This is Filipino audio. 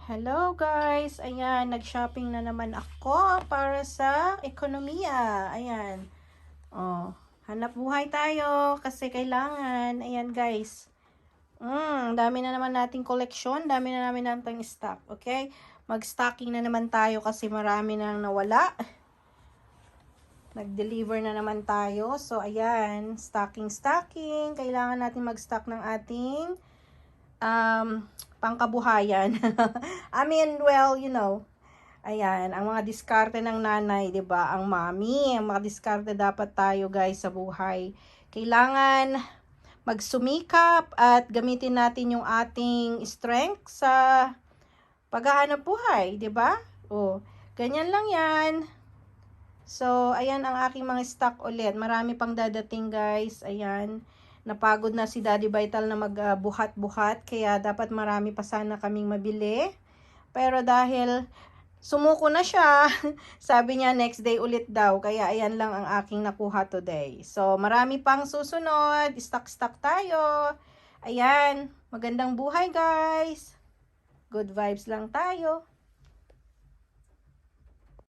Hello guys! Ayan, nag-shopping na naman ako para sa ekonomiya. Ayan. Oh, hanap buhay tayo kasi kailangan. Ayan guys. Dami na naman nating koleksyon. Dami na namin nating stock. Okay? Mag-stocking na naman tayo kasi marami nang nawala. Nag-deliver na naman tayo. So, ayan. Stocking. Kailangan natin mag-stock ng ating pangkabuhayan. I mean, well, ayan, ang mga diskarte ng nanay, 'di ba? Ang mami, ang mga diskarte dapat tayo, guys, sa buhay. Kailangan magsumikap at gamitin natin yung ating strength sa paghahanap buhay, 'di ba? Oh, ganyan lang 'yan. So, ayan ang aking mga stock ulit. Marami pang dadating, guys. Ayan. Napagod na si Daddy Vital na magbuhat-buhat. Kaya dapat marami pa sana kaming mabili. Pero dahil sumuko na siya, sabi niya next day ulit daw. Kaya ayan lang ang aking nakuha today. So, marami pang susunod. Stock tayo. Ayan. Magandang buhay, guys. Good vibes lang tayo.